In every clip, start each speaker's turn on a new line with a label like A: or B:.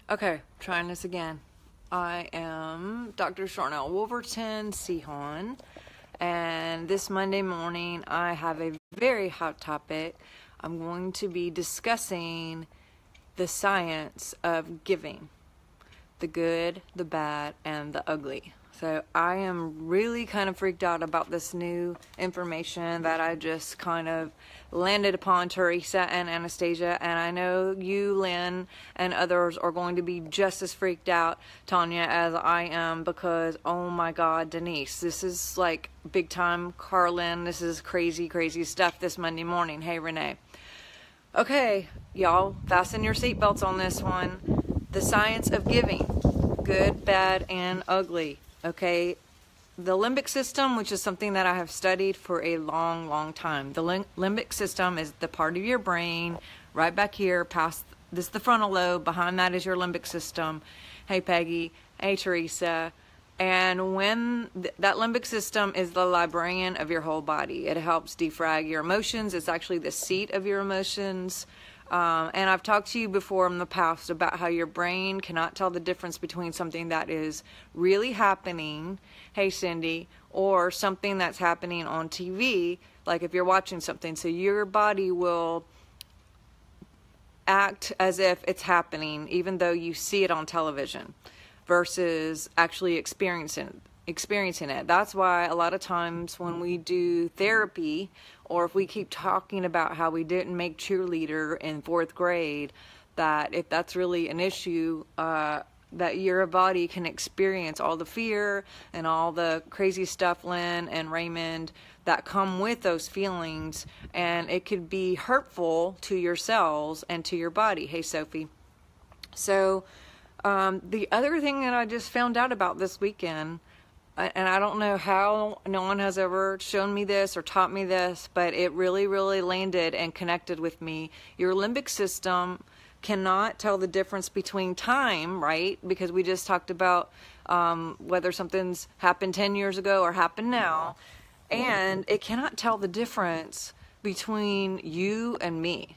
A: Okay, trying this again. I am DrSharnael, Wolverton-Sehon, and this Monday morning I have a very hot topic. I'm going to be discussing the science of giving, the good, the bad, and the ugly. So I am really kind of freaked out about this new information that I just kind of landed upon, Teresa and Anastasia, and I know you, Lynn, and others are going to be just as freaked out, Tanya, as I am, because oh my God, Denise, this is like big time Carlin. This is crazy, crazy stuff this Monday morning. Hey, Renee. Okay, y'all, fasten your seatbelts on this one. The science of giving, good, bad, and ugly. Okay, the limbic system, which is something that I have studied for a long, long time. The limbic system is the part of your brain right back here past this, the frontal lobe. Behind that is your limbic system. Hey, Peggy. Hey, Teresa. And when that limbic system is the librarian of your whole body. It helps defrag your emotions. It's actually the seat of your emotions. And I've talked to you before in the past about how your brain cannot tell the difference between something that is really happening, hey Cindy, or something that's happening on TV, like if you're watching something. So your body will act as if it's happening, even though you see it on television, versus actually experiencing it. That's why a lot of times when we do therapy, or if we keep talking about how we didn't make cheerleader in 4th grade, that if that's really an issue, that your body can experience all the fear and all the crazy stuff, Lynn and Raymond, that come with those feelings, and it could be hurtful to your cells and to your body. Hey, Sophie. So the other thing that I just found out about this weekend, and I don't know how no one has ever shown me this or taught me this, but it really, really landed and connected with me. Your limbic system cannot tell the difference between time, right? Because we just talked about whether something's happened 10 years ago or happened now. And it cannot tell the difference between you and me.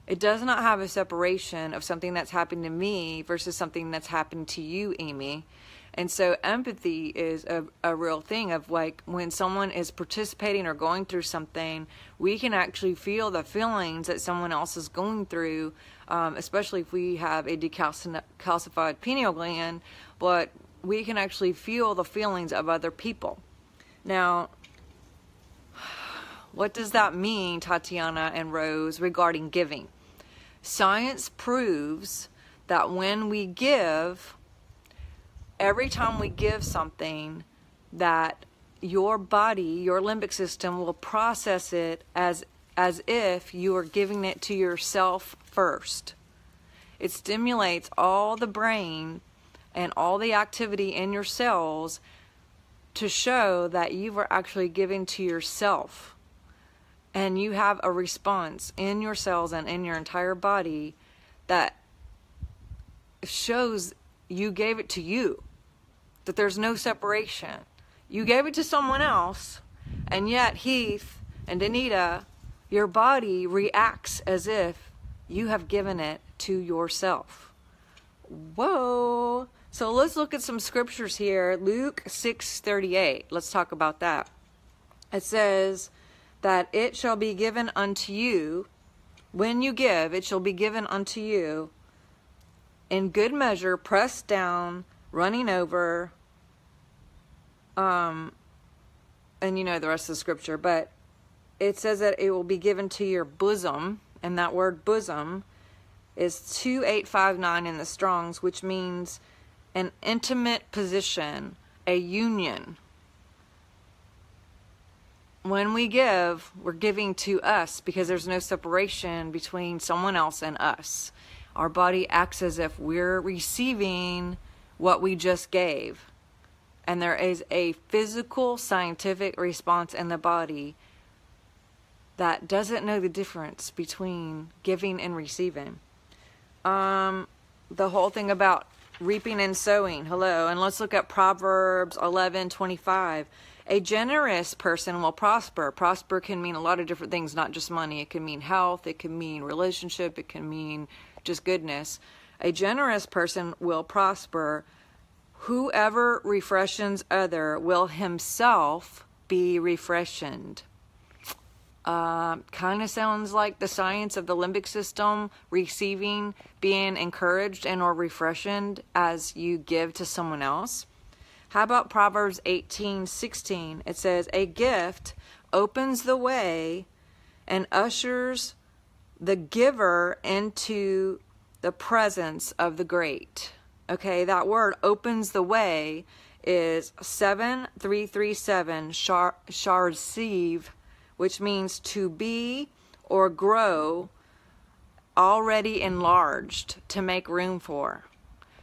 A: It does not have a separation of something that's happened to me versus something that's happened to you, Amy. And so empathy is a real thing of, like, when someone is participating or going through something, we can actually feel the feelings that someone else is going through, especially if we have a decalcified pineal gland, but we can actually feel the feelings of other people. Now, what does that mean, Tatiana and Rose, regarding giving? Science proves that when we give, every time we give something, that your body, your limbic system, will process it as if you are giving it to yourself first. It stimulates all the brain and all the activity in your cells to show that you are actually giving to yourself. And you have a response in your cells and in your entire body that shows you gave it to you, that there's no separation. You gave it to someone else, and yet Heath and Anita, your body reacts as if you have given it to yourself. Whoa! So let's look at some scriptures here. Luke 6:38. Let's talk about that. It says that it shall be given unto you, when you give, it shall be given unto you in good measure, pressed down, running over, and you know the rest of the scripture, but it says that it will be given to your bosom, and that word bosom is 2859 in the Strongs, which means an intimate position, a union. When we give, we're giving to us because there's no separation between someone else and us. Our body acts as if we're receiving what we just gave. And there is a physical, scientific response in the body that doesn't know the difference between giving and receiving. The whole thing about reaping and sowing. Hello. And let's look at Proverbs 11:25. A generous person will prosper. Prosper can mean a lot of different things, not just money. It can mean health. It can mean relationship. It can mean just goodness. A generous person will prosper. Whoever refreshes other will himself be refreshed. Kind of sounds like the science of the limbic system, receiving, being encouraged and or refreshed as you give to someone else. How about Proverbs 18:16? It says, a gift opens the way and ushers the giver into the presence of the great. Okay, that word opens the way is 7337 sharsiv, which means to be or grow, already enlarged, to make room for.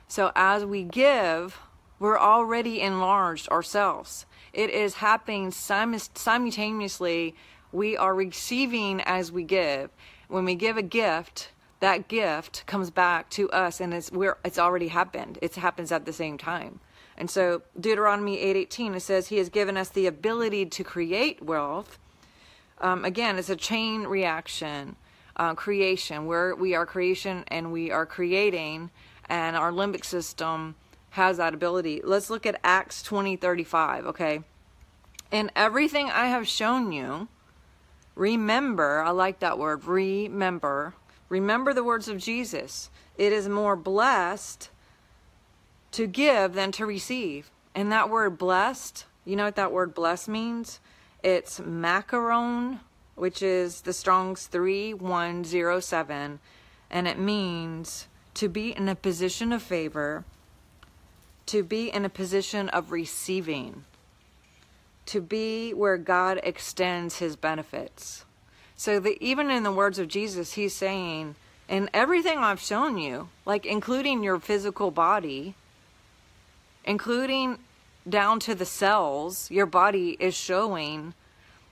A: So as we give, we're already enlarged ourselves. It is happening simultaneously. We are receiving as we give. When we give a gift, that gift comes back to us, and it's already happened. It happens at the same time. And so Deuteronomy 8:18, it says he has given us the ability to create wealth. Again, it's a chain reaction, creation, where we are creation and we are creating, and our limbic system has that ability. Let's look at Acts 20:35, okay? In everything I have shown you, remember, I like that word, remember the words of Jesus. It is more blessed to give than to receive. And that word blessed, you know what that word blessed means? It's macaron, which is the Strong's 3107, and it means to be in a position of favor, to be in a position of receiving, to be where God extends his benefits. So even in the words of Jesus, he's saying, in everything I've shown you, like including your physical body, including down to the cells, your body is showing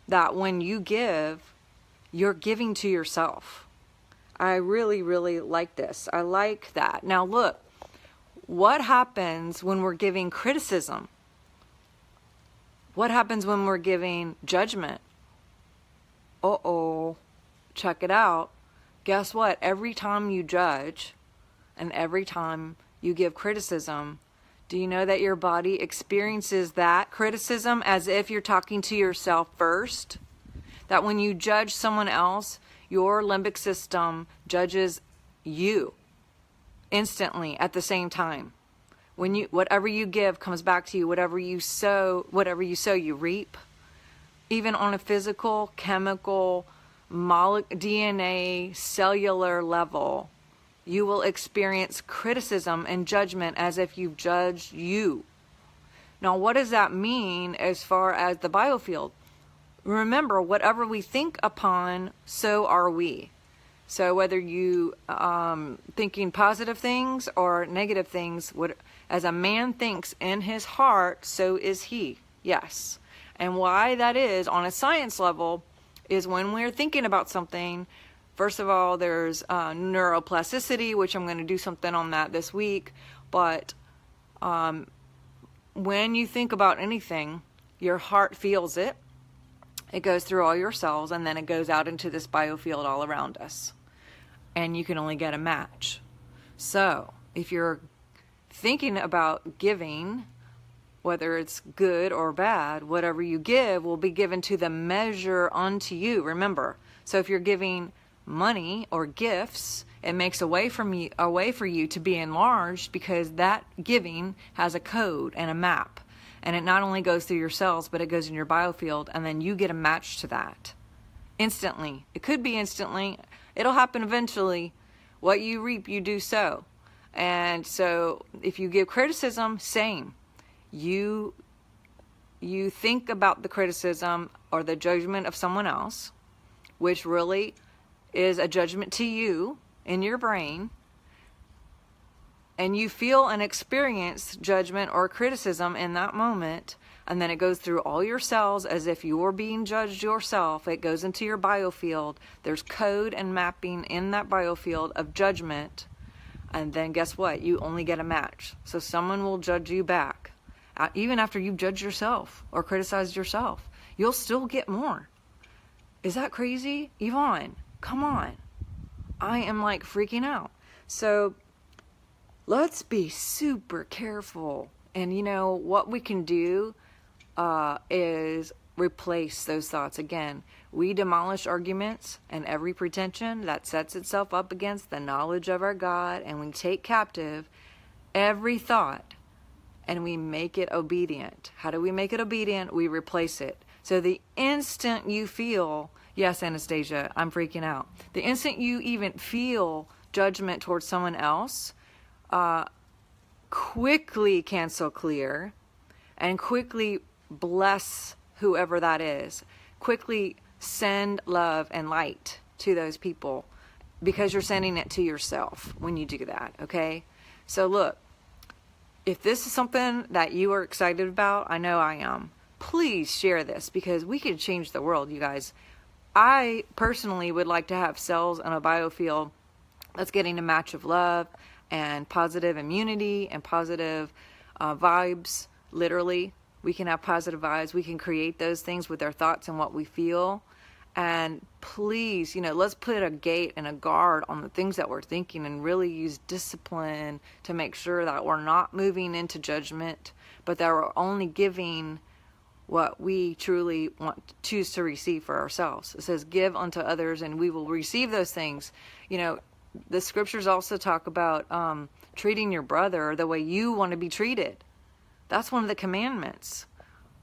A: that when you give, you're giving to yourself. I really, really like this. I like that. Now look, what happens when we're giving criticism? What happens when we're giving judgment? Check it out. Guess what? Every time you judge and every time you give criticism, do you know that your body experiences that criticism as if you're talking to yourself first? That when you judge someone else, your limbic system judges you instantly at the same time. Whatever you give comes back to you. Whatever you sow, you reap. Even on a physical, chemical, DNA, cellular level, you will experience criticism and judgment as if you've judged you. Now, what does that mean as far as the biofield? Remember, whatever we think upon, so are we. So whether you thinking positive things or negative things, as a man thinks in his heart, so is he. Yes. And why that is on a science level is when we're thinking about something, first of all, there's neuroplasticity, which I'm going to do something on that this week. But when you think about anything, your heart feels it. It goes through all your cells, and then it goes out into this biofield all around us. And you can only get a match. So if you're thinking about giving, whether it's good or bad, whatever you give will be given to the measure unto you. Remember, so if you're giving money or gifts, it makes a way for you to be enlarged, because that giving has a code and a map, and it not only goes through your cells, but it goes in your biofield, and then you get a match to that instantly. It could be instantly. It'll happen eventually. What you reap, you do sow. And so if you give criticism, same. You think about the criticism or the judgment of someone else, which really is a judgment to you in your brain, and you feel and experience judgment or criticism in that moment, and then it goes through all your cells as if you're being judged yourself. It goes into your biofield. There's code and mapping in that biofield of judgment, and then guess what? You only get a match. So someone will judge you back. Even after you've judged yourself or criticized yourself, you'll still get more. Is that crazy? Yvonne, come on. I am like freaking out. So let's be super careful. And you know, what we can do is replace those thoughts. Again, we demolish arguments and every pretension that sets itself up against the knowledge of our God, and we take captive every thought and we make it obedient. How do we make it obedient? We replace it. So the instant you feel, yes, Anastasia, I'm freaking out. The instant you even feel judgment towards someone else, quickly cancel clear and quickly bless whoever that is. Quickly send love and light to those people, because you're sending it to yourself when you do that, okay? So look, if this is something that you are excited about, I know I am, please share this, because we can change the world, you guys. I personally would like to have cells in a biofield that's getting a match of love and positive immunity and positive vibes. Literally, we can have positive vibes. We can create those things with our thoughts and what we feel. And please, you know, let's put a gate and a guard on the things that we're thinking, and really use discipline to make sure that we're not moving into judgment, but that we're only giving what we truly choose to receive for ourselves. It says, give unto others and we will receive those things. You know, the scriptures also talk about treating your brother the way you want to be treated. That's one of the commandments.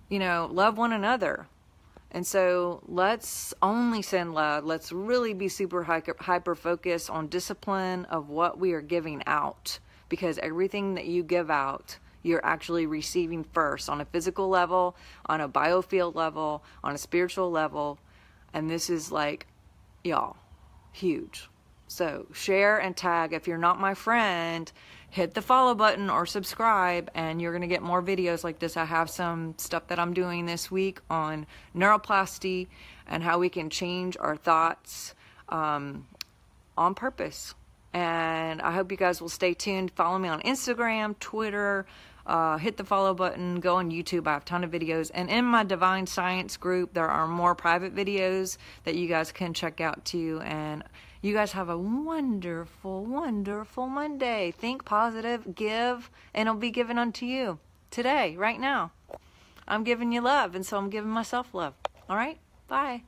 A: You know, love one another. And so let's only send love. Let's really be super hyper focused on discipline of what we are giving out, because everything that you give out, you're actually receiving first, on a physical level, on a biofield level, on a spiritual level. And this is like, y'all, huge. So share and tag. If you're not my friend, hit the follow button or subscribe, and you're going to get more videos like this. I have some stuff that I'm doing this week on neuroplasty and how we can change our thoughts on purpose. And I hope you guys will stay tuned. Follow me on Instagram, Twitter, hit the follow button, go on YouTube. I have a ton of videos. And in my Divine Science group, there are more private videos that you guys can check out too. And you guys have a wonderful, wonderful Monday. Think positive, give, and it'll be given unto you today, right now. I'm giving you love, and so I'm giving myself love. All right? Bye.